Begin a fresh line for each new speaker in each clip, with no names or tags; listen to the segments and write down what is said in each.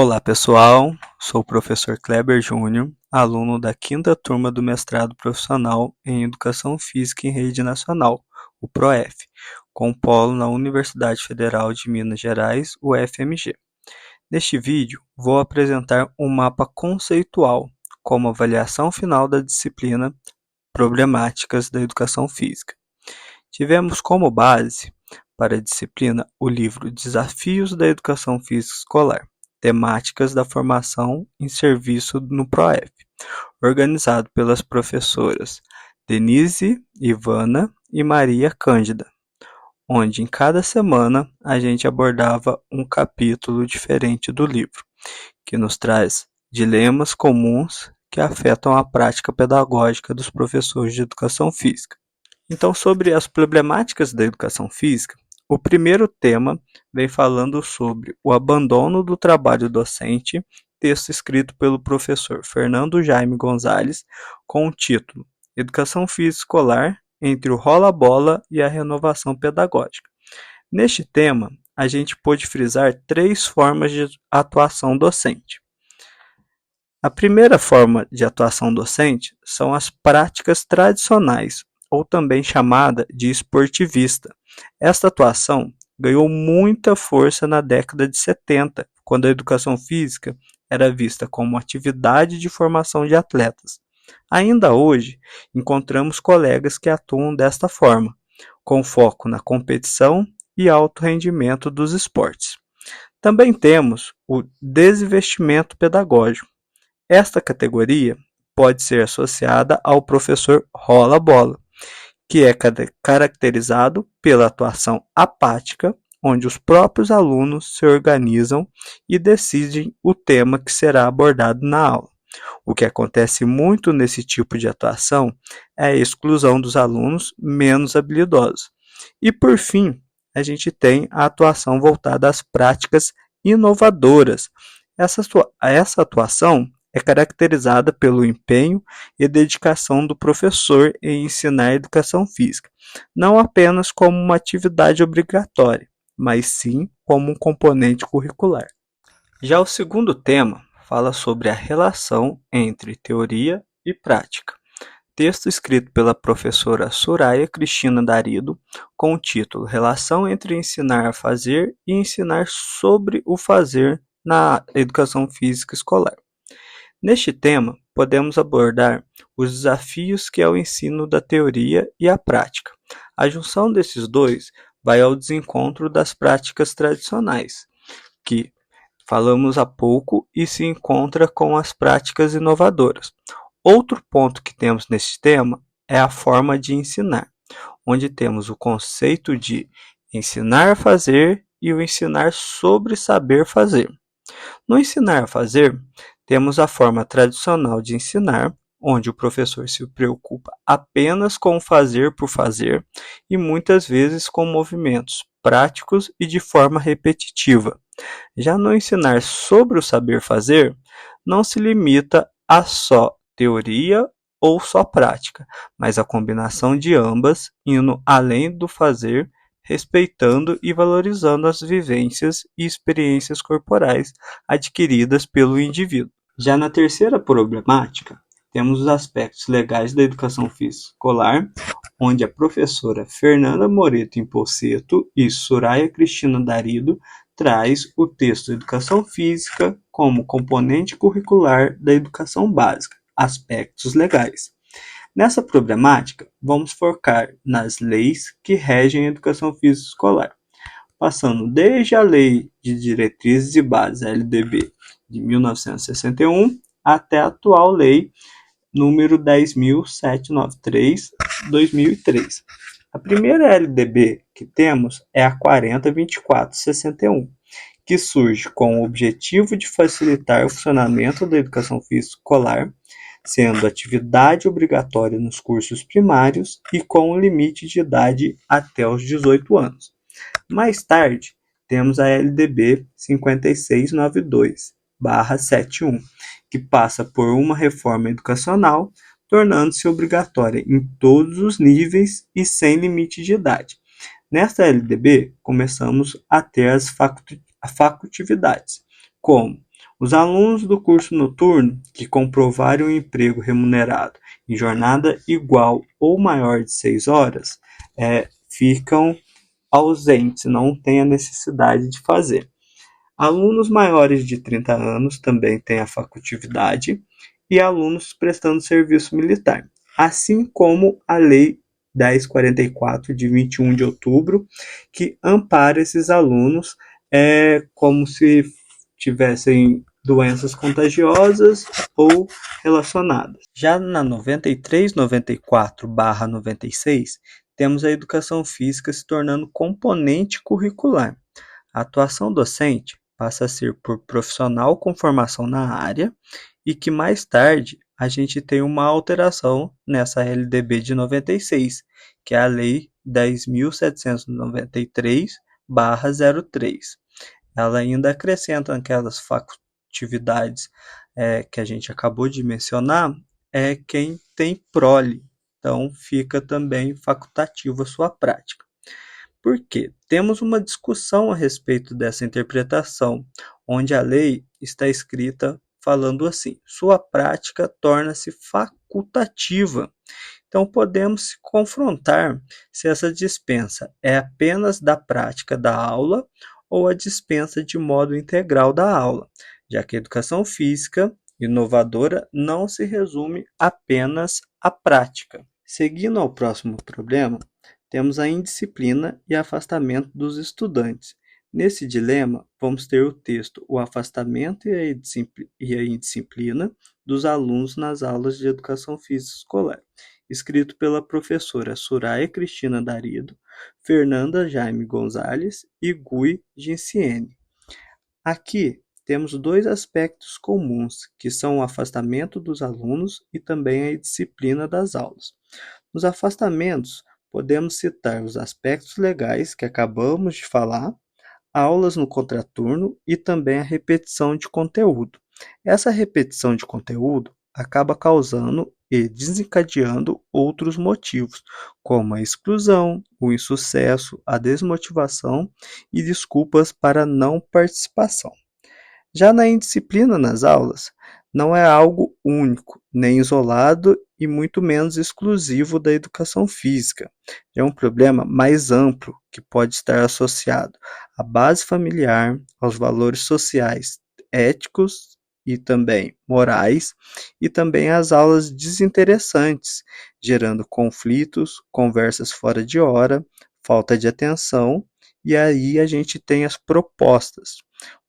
Olá pessoal, sou o professor Kleber Júnior, aluno da 5ª turma do mestrado profissional em Educação Física em Rede Nacional, o PROEF, com polo na Universidade Federal de Minas Gerais, UFMG. Neste vídeo, vou apresentar um mapa conceitual como avaliação final da disciplina Problemáticas da Educação Física. Tivemos como base para a disciplina o livro Desafios da Educação Física Escolar, Temáticas da Formação em Serviço no PROEF, organizado pelas professoras Denise, Ivana e Maria Cândida, onde em cada semana a gente abordava um capítulo diferente do livro, que nos traz dilemas comuns que afetam a prática pedagógica dos professores de educação física. Então, sobre as problemáticas da educação física, o primeiro tema vem falando sobre o abandono do trabalho docente, texto escrito pelo professor Fernando Jaime Gonzalez, com o título Educação Física Escolar entre o rola-bola e a renovação pedagógica. Neste tema, a gente pôde frisar 3 formas de atuação docente. A primeira forma de atuação docente são as práticas tradicionais, ou também chamada de esportivista. Esta atuação ganhou muita força na década de 70, quando a educação física era vista como atividade de formação de atletas. Ainda hoje, encontramos colegas que atuam desta forma, com foco na competição e alto rendimento dos esportes. Também temos o desinvestimento pedagógico. Esta categoria pode ser associada ao professor rola-bola, que é caracterizado pela atuação apática, onde os próprios alunos se organizam e decidem o tema que será abordado na aula. O que acontece muito nesse tipo de atuação é a exclusão dos alunos menos habilidosos. E, por fim, a gente tem a atuação voltada às práticas inovadoras. Essa atuação é caracterizada pelo empenho e dedicação do professor em ensinar educação física, não apenas como uma atividade obrigatória, mas sim como um componente curricular. Já o segundo tema fala sobre a relação entre teoria e prática. Texto escrito pela professora Soraya Cristina Darido, com o título Relação entre ensinar a fazer e ensinar sobre o fazer na educação física escolar. Neste tema, podemos abordar os desafios que é o ensino da teoria e a prática. A junção desses dois vai ao desencontro das práticas tradicionais, que falamos há pouco, e se encontra com as práticas inovadoras. Outro ponto que temos neste tema é a forma de ensinar, onde temos o conceito de ensinar a fazer e o ensinar sobre saber fazer. No ensinar a fazer, temos a forma tradicional de ensinar, onde o professor se preocupa apenas com o fazer por fazer e muitas vezes com movimentos práticos e de forma repetitiva. Já no ensinar sobre o saber fazer, não se limita a só teoria ou só prática, mas a combinação de ambas, indo além do fazer, respeitando e valorizando as vivências e experiências corporais adquiridas pelo indivíduo. Já na terceira problemática, temos os aspectos legais da educação física escolar, onde a professora Fernanda Moreto Impoceto e Soraya Cristina Darido traz o texto Educação Física como componente curricular da educação básica, aspectos legais. Nessa problemática, vamos focar nas leis que regem a educação física escolar, passando desde a Lei de Diretrizes e Bases, a LDB, de 1961, até a atual Lei número 10.793, 2003. A primeira LDB que temos é a 40.2461, que surge com o objetivo de facilitar o funcionamento da educação física escolar, sendo atividade obrigatória nos cursos primários e com o limite de idade até os 18 anos. Mais tarde, temos a LDB 5692/71, que passa por uma reforma educacional, tornando-se obrigatória em todos os níveis e sem limite de idade. Nesta LDB, começamos a ter as facultividades, como Os alunos do curso noturno que comprovarem um emprego remunerado em jornada igual ou maior de 6 horas ficam ausentes, não têm a necessidade de fazer. Alunos maiores de 30 anos também têm a facultatividade e alunos prestando serviço militar, assim como a Lei 1044, de 21 de outubro, que ampara esses alunos como se tivessem doenças contagiosas ou relacionadas. Já na 93/94/96, temos a educação física se tornando componente curricular. A atuação docente passa a ser por profissional com formação na área e que mais tarde a gente tem uma alteração nessa LDB de 96, que é a Lei 10.793/03. Ela ainda acrescenta aquelas facultatividades que a gente acabou de mencionar, quem tem prole, então fica também facultativa a sua prática. Por quê? Temos uma discussão a respeito dessa interpretação, onde a lei está escrita falando assim: sua prática torna-se facultativa. Então, podemos se confrontar se essa dispensa é apenas da prática da aula ou a dispensa de modo integral da aula, já que a educação física inovadora não se resume apenas à prática. Seguindo ao próximo problema, temos a indisciplina e afastamento dos estudantes. Nesse dilema, vamos ter o texto O afastamento e a indisciplina dos alunos nas aulas de educação física escolar, escrito pela professora Soraya Cristina Darido, Fernanda Jaime Gonzalez e Gui Ginciene. Aqui temos dois aspectos comuns, que são o afastamento dos alunos e também a indisciplina das aulas. Nos afastamentos, podemos citar os aspectos legais que acabamos de falar, aulas no contraturno e também a repetição de conteúdo. Essa repetição de conteúdo acaba causando e desencadeando outros motivos, como a exclusão, o insucesso, a desmotivação e desculpas para não participação. Já na indisciplina nas aulas, não é algo único, nem isolado e muito menos exclusivo da educação física. É um problema mais amplo que pode estar associado à base familiar, aos valores sociais, éticos e também morais, e também às aulas desinteressantes, gerando conflitos, conversas fora de hora, falta de atenção, e aí a gente tem as propostas,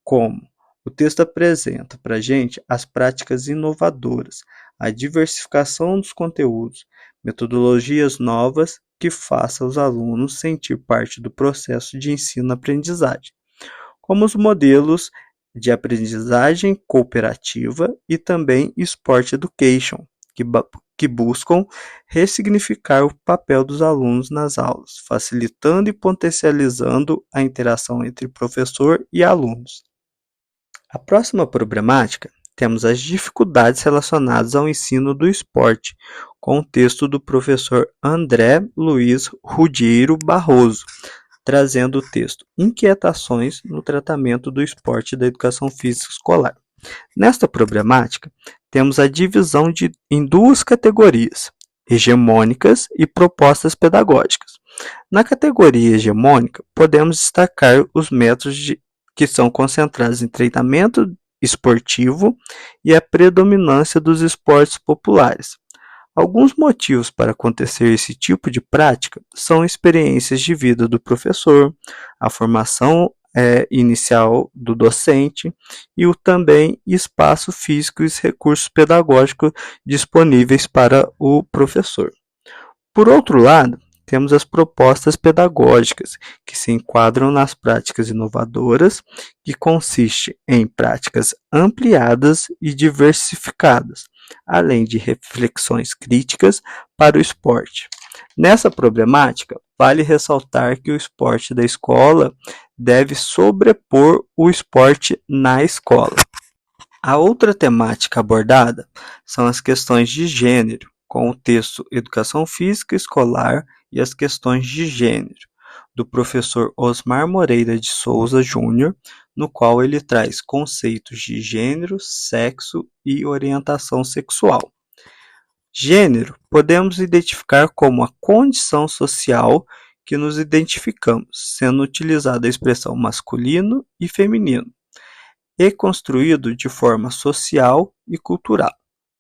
como o texto apresenta para a gente as práticas inovadoras, a diversificação dos conteúdos, metodologias novas que façam os alunos sentir parte do processo de ensino-aprendizagem, como os modelos de aprendizagem cooperativa e também Sport Education, que buscam ressignificar o papel dos alunos nas aulas, facilitando e potencializando a interação entre professor e alunos. A próxima problemática, temos as dificuldades relacionadas ao ensino do esporte, com o texto do professor André Luiz Rudiero Barroso, trazendo o texto Inquietações no tratamento do esporte da educação física escolar. Nesta problemática, temos a divisão em duas categorias, hegemônicas e propostas pedagógicas. Na categoria hegemônica, podemos destacar os métodos que são concentrados em treinamento esportivo e a predominância dos esportes populares. Alguns motivos para acontecer esse tipo de prática são experiências de vida do professor, a formação inicial do docente e o também espaço físico e os recursos pedagógicos disponíveis para o professor. Por outro lado, temos as propostas pedagógicas, que se enquadram nas práticas inovadoras, que consiste em práticas ampliadas e diversificadas, além de reflexões críticas para o esporte. Nessa problemática, vale ressaltar que o esporte da escola deve sobrepor o esporte na escola. A outra temática abordada são as questões de gênero, com o texto Educação Física Escolar e as questões de gênero. do professor Osmar Moreira de Souza Júnior, no qual ele traz conceitos de gênero, sexo e orientação sexual. Gênero podemos identificar como a condição social que nos identificamos, sendo utilizada a expressão masculino e feminino, e construído de forma social e cultural.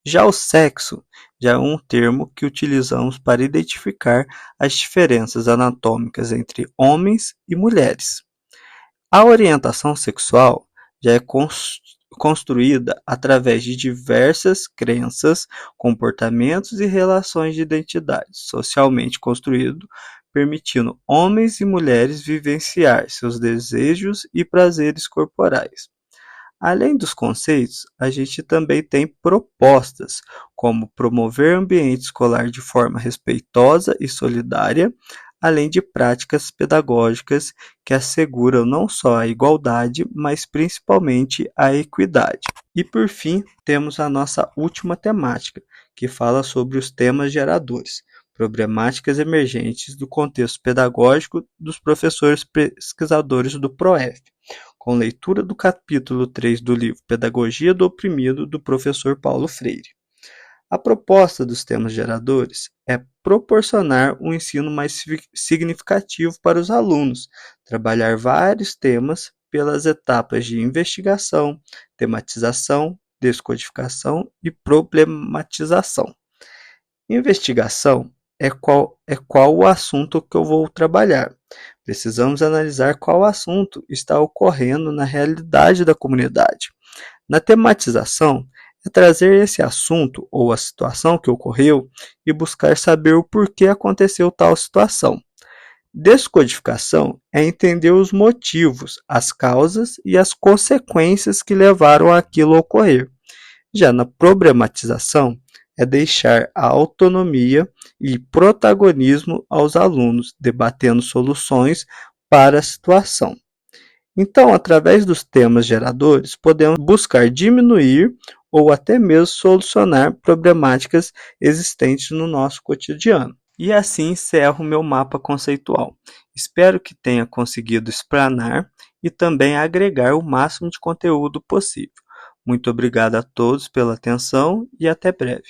Já o sexo já é um termo que utilizamos para identificar as diferenças anatômicas entre homens e mulheres. A orientação sexual já é construída através de diversas crenças, comportamentos e relações de identidade socialmente construído, permitindo homens e mulheres vivenciar seus desejos e prazeres corporais. Além dos conceitos, a gente também tem propostas, como promover ambiente escolar de forma respeitosa e solidária, além de práticas pedagógicas que asseguram não só a igualdade, mas principalmente a equidade. E por fim, temos a nossa última temática, que fala sobre os temas geradores, problemáticas emergentes do contexto pedagógico dos professores pesquisadores do PROEF, com leitura do capítulo 3 do livro Pedagogia do Oprimido, do professor Paulo Freire. A proposta dos temas geradores é proporcionar um ensino mais significativo para os alunos, trabalhar vários temas pelas etapas de investigação, tematização, descodificação e problematização. Investigação é qual o assunto que eu vou trabalhar. Precisamos analisar qual assunto está ocorrendo na realidade da comunidade. Na tematização, é trazer esse assunto ou a situação que ocorreu e buscar saber o porquê aconteceu tal situação. Descodificação é entender os motivos, as causas e as consequências que levaram àquilo a ocorrer. Já na problematização, é deixar a autonomia e protagonismo aos alunos, debatendo soluções para a situação. Então, através dos temas geradores, podemos buscar diminuir ou até mesmo solucionar problemáticas existentes no nosso cotidiano. E assim encerro o meu mapa conceitual. Espero que tenha conseguido explanar e também agregar o máximo de conteúdo possível. Muito obrigado a todos pela atenção e até breve.